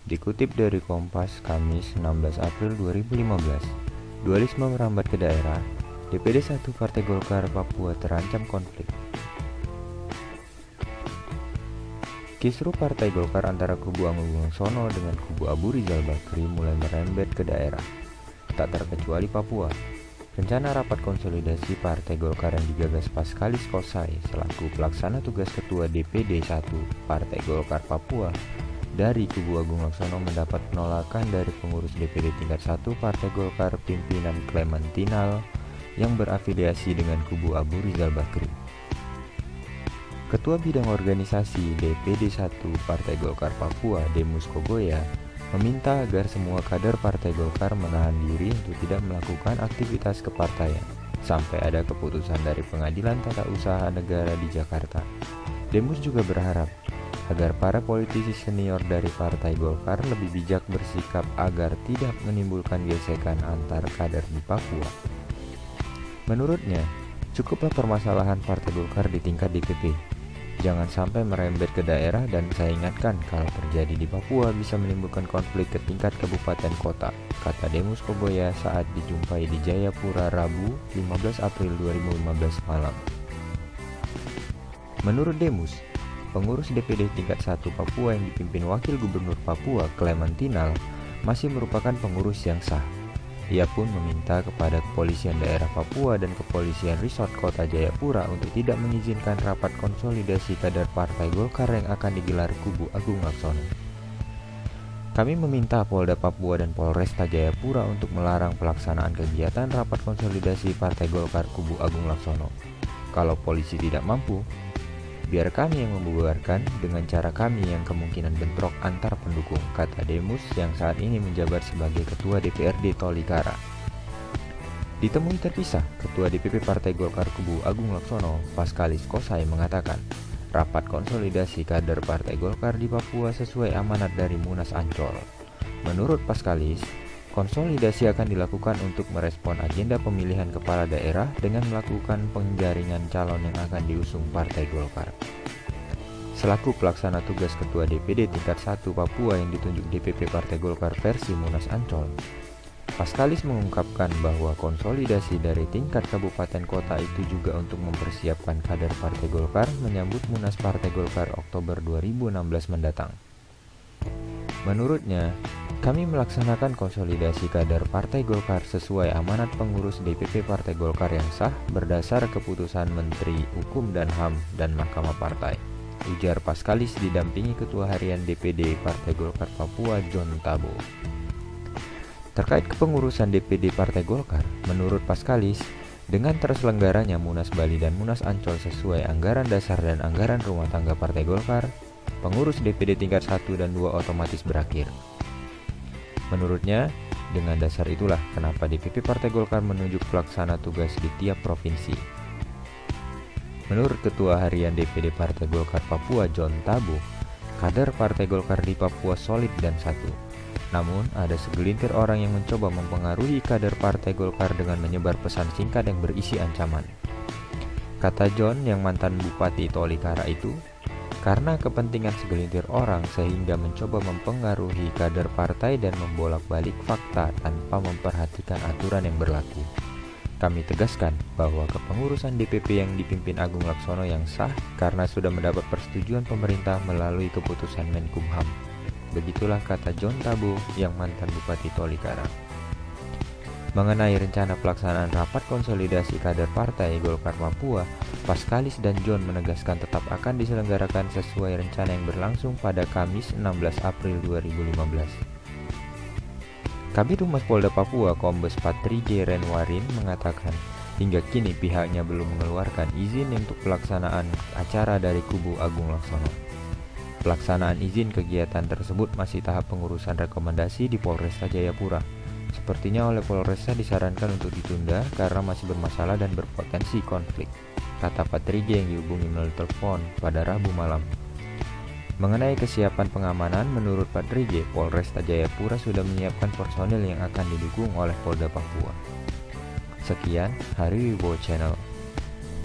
Dikutip dari Kompas, Kamis 16 April 2015, dualisme merambat ke daerah, DPD 1 Partai Golkar Papua terancam konflik. Kisru Partai Golkar antara kubu Agung Laksono dengan kubu Abu Rizal Bakri mulai merembet ke daerah, tak terkecuali Papua. Rencana rapat konsolidasi Partai Golkar yang digagas Paskalis Kosai selaku pelaksana tugas Ketua DPD 1 Partai Golkar Papua dari kubu Agung Laksono mendapat penolakan dari pengurus DPD tingkat 1 Partai Golkar pimpinan Klementinal yang berafiliasi dengan kubu Abu Rizal Bakri. Ketua Bidang Organisasi DPD 1 Partai Golkar Papua, Demus Kogoya, meminta agar semua kader Partai Golkar menahan diri untuk tidak melakukan aktivitas kepartaian sampai ada keputusan dari Pengadilan Tata Usaha Negara di Jakarta. Demus juga berharap agar para politisi senior dari Partai Golkar lebih bijak bersikap agar tidak menimbulkan gesekan antar kader di Papua. Menurutnya, cukuplah permasalahan Partai Golkar di tingkat DPP. Jangan sampai merembet ke daerah dan saya ingatkan kalau terjadi di Papua bisa menimbulkan konflik ke tingkat kabupaten kota, kata Demus Kogoya saat dijumpai di Jayapura Rabu 15 April 2015 malam. Menurut Demus, pengurus DPD tingkat 1 Papua yang dipimpin Wakil Gubernur Papua Klementinal masih merupakan pengurus yang sah. Ia pun meminta kepada kepolisian daerah Papua dan kepolisian resort kota Jayapura untuk tidak mengizinkan rapat konsolidasi kader Partai Golkar yang akan digelar kubu Agung Laksono. Kami meminta Polda Papua dan Polresta Jayapura untuk melarang pelaksanaan kegiatan rapat konsolidasi Partai Golkar kubu Agung Laksono. Kalau polisi tidak mampu, biar kami yang membubarkan dengan cara kami yang kemungkinan bentrok antar pendukung, kata Demus yang saat ini menjabat sebagai Ketua DPRD Tolikara. Ditemui terpisah, Ketua DPP Partai Golkar kubu Agung Laksono, Paskalis Kosai mengatakan, rapat konsolidasi kader Partai Golkar di Papua sesuai amanat dari Munas Ancol. Menurut Paskalis, konsolidasi akan dilakukan untuk merespon agenda pemilihan kepala daerah dengan melakukan penjaringan calon yang akan diusung Partai Golkar. Selaku pelaksana tugas Ketua DPD tingkat 1 Papua yang ditunjuk DPP Partai Golkar versi Munas Ancol, Paskalis mengungkapkan bahwa konsolidasi dari tingkat kabupaten kota itu juga untuk mempersiapkan kader Partai Golkar menyambut Munas Partai Golkar Oktober 2016 mendatang. Menurutnya, kami melaksanakan konsolidasi kader Partai Golkar sesuai amanat pengurus DPP Partai Golkar yang sah berdasar keputusan Menteri Hukum dan HAM dan Mahkamah Partai, ujar Paskalis didampingi Ketua Harian DPD Partai Golkar Papua John Tabo. Terkait kepengurusan DPD Partai Golkar, menurut Paskalis, dengan terselenggaranya Munas Bali dan Munas Ancol sesuai anggaran dasar dan anggaran rumah tangga Partai Golkar, pengurus DPD tingkat 1 dan 2 otomatis berakhir. Menurutnya, dengan dasar itulah kenapa DPP Partai Golkar menunjuk pelaksana tugas di tiap provinsi. Menurut Ketua Harian DPD Partai Golkar Papua John Tabo, kader Partai Golkar di Papua solid dan satu. Namun, ada segelintir orang yang mencoba mempengaruhi kader Partai Golkar dengan menyebar pesan singkat yang berisi ancaman. Kata John yang mantan Bupati Tolikara itu, karena kepentingan segelintir orang sehingga mencoba mempengaruhi kader partai dan membolak-balik fakta tanpa memperhatikan aturan yang berlaku. Kami tegaskan bahwa kepengurusan DPP yang dipimpin Agung Laksono yang sah karena sudah mendapat persetujuan pemerintah melalui keputusan Menkumham. Begitulah kata John Tabo yang mantan Bupati Tolikara. Mengenai rencana pelaksanaan rapat konsolidasi kader Partai Golkar Papua, Paskalis dan John menegaskan tetap akan diselenggarakan sesuai rencana yang berlangsung pada Kamis 16 April 2015. Kabid Humas Polda Papua Kombes Patri J. Renwarin mengatakan, hingga kini pihaknya belum mengeluarkan izin untuk pelaksanaan acara dari kubu Agung Laksono. Pelaksanaan izin kegiatan tersebut masih tahap pengurusan rekomendasi di Polresta Jayapura. Sepertinya oleh Polresta disarankan untuk ditunda karena masih bermasalah dan berpotensi konflik, kata Patrige yang dihubungi melalui telepon pada Rabu malam. Mengenai kesiapan pengamanan, menurut Patrige, Polresta Jayapura sudah menyiapkan personil yang akan didukung oleh Polda Papua. Sekian, Hari Wibowo Channel.